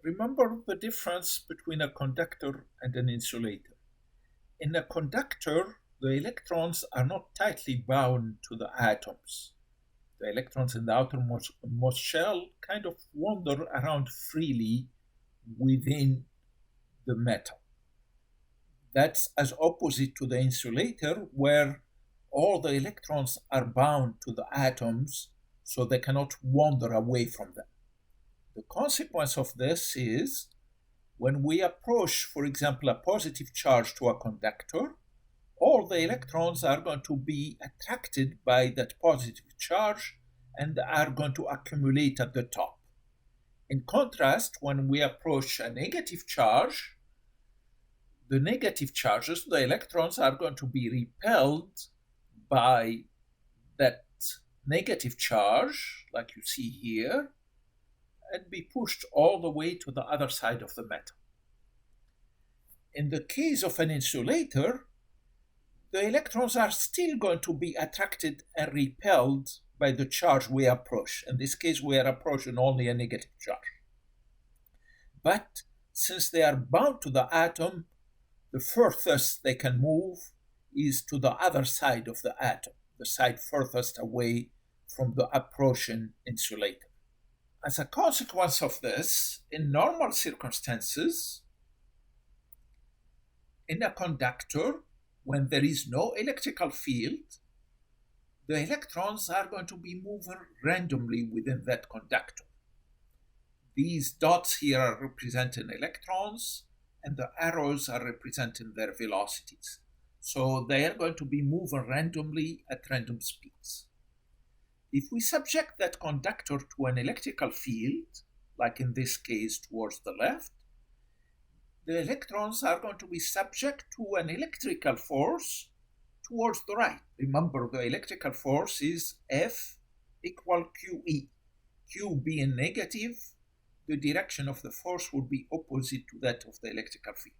Remember the difference between a conductor and an insulator. In a conductor, the electrons are not tightly bound to the atoms. The electrons in the outermost shell kind of wander around freely within the metal. That's as opposite to the insulator, where all the electrons are bound to the atoms, so they cannot wander away from them. The consequence of this is when we approach, for example, a positive charge to a conductor, all the electrons are going to be attracted by that positive charge and are going to accumulate at the top. In contrast, when we approach a negative charge, the negative charges, the electrons, are going to be repelled by that negative charge, like you see here, and be pushed all the way to the other side of the metal. In the case of an insulator, the electrons are still going to be attracted and repelled by the charge we approach. In this case, we are approaching only a negative charge. But since they are bound to the atom, the furthest they can move is to the other side of the atom, the side furthest away from the approaching insulator. As a consequence of this, in normal circumstances, in a conductor, when there is no electrical field, the electrons are going to be moving randomly within that conductor. These dots here are representing electrons, and the arrows are representing their velocities. So they are going to be moving randomly at random speeds. If we subject that conductor to an electrical field, like in this case towards the left, the electrons are going to be subject to an electrical force towards the right. Remember, the electrical force is F equal QE. Q being negative, the direction of the force would be opposite to that of the electrical field.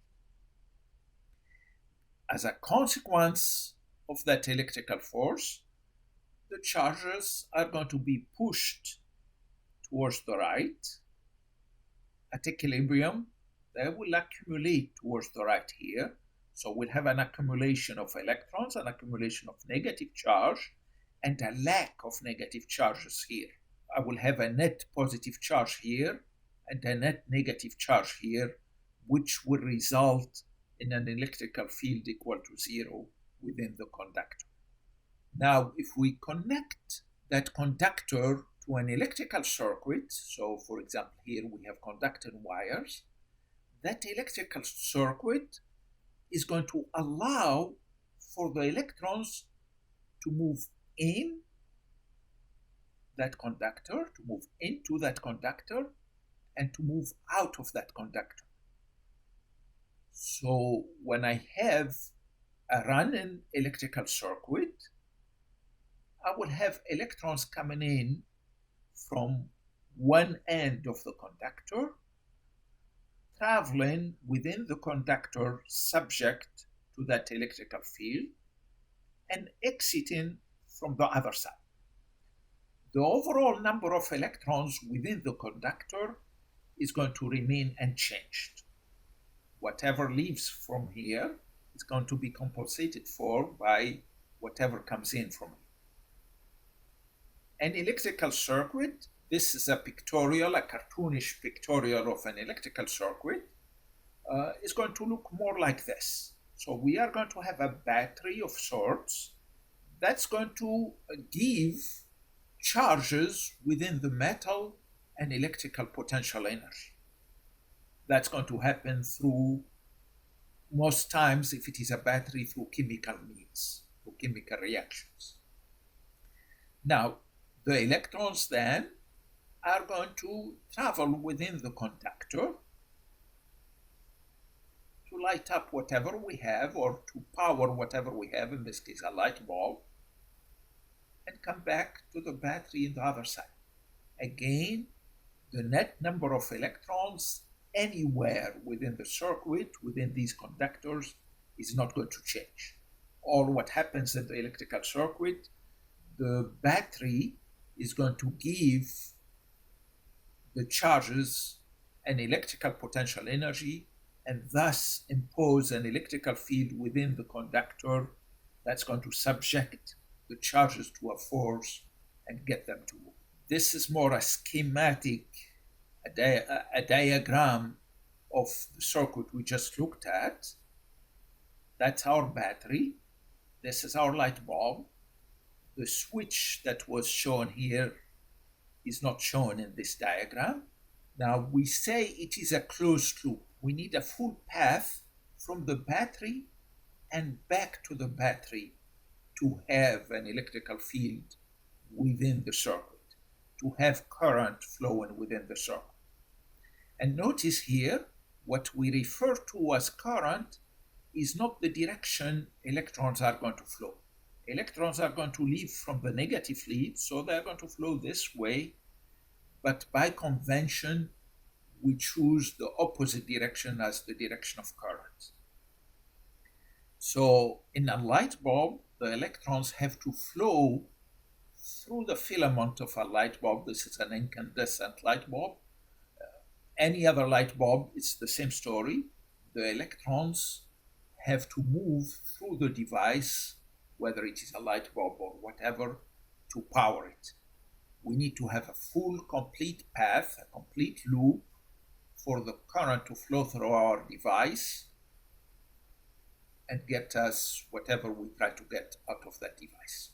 As a consequence of that electrical force, the charges are going to be pushed towards the right. At equilibrium, they will accumulate towards the right here. So we'll have an accumulation of electrons, an accumulation of negative charge, and a lack of negative charges here. I will have a net positive charge here and a net negative charge here, which will result in an electrical field equal to zero within the conductor. Now, if we connect that conductor to an electrical circuit, so for example, here we have conducting wires, that electrical circuit is going to allow for the electrons to move in that conductor, to move into that conductor, and to move out of that conductor. So when I have a running electrical circuit, I will have electrons coming in from one end of the conductor, traveling within the conductor subject to that electrical field, and exiting from the other side. The overall number of electrons within the conductor is going to remain unchanged. Whatever leaves from here is going to be compensated for by whatever comes in from here. An electrical circuit, this is a pictorial, a cartoonish pictorial of an electrical circuit, is going to look more like this. So we are going to have a battery of sorts that's going to give charges within the metal and electrical potential energy. That's going to happen through, most times, if it is a battery, through chemical means, through chemical reactions. Now, the electrons then are going to travel within the conductor to light up whatever we have, or to power whatever we have, in this case a light bulb, and come back to the battery in the other side. Again, the net number of electrons anywhere within the circuit, within these conductors, is not going to change. All what happens in the electrical circuit, the battery is going to give the charges an electrical potential energy and thus impose an electrical field within the conductor that's going to subject the charges to a force and get them to move. This is more a schematic, a diagram of the circuit we just looked at. That's our battery. This is our light bulb. The switch that was shown here is not shown in this diagram. Now we say it is a closed loop. We need a full path from the battery and back to the battery to have an electrical field within the circuit, to have current flowing within the circuit. And notice here, what we refer to as current is not the direction electrons are going to flow. Electrons are going to leave from the negative lead, so they're going to flow this way, but by convention, we choose the opposite direction as the direction of current. So in a light bulb, the electrons have to flow through the filament of a light bulb. This is an incandescent light bulb. Any other light bulb, it's the same story. The electrons have to move through the device, whether it is a light bulb or whatever, to power it. We need to have a full, complete path, a complete loop for the current to flow through our device and get us whatever we try to get out of that device.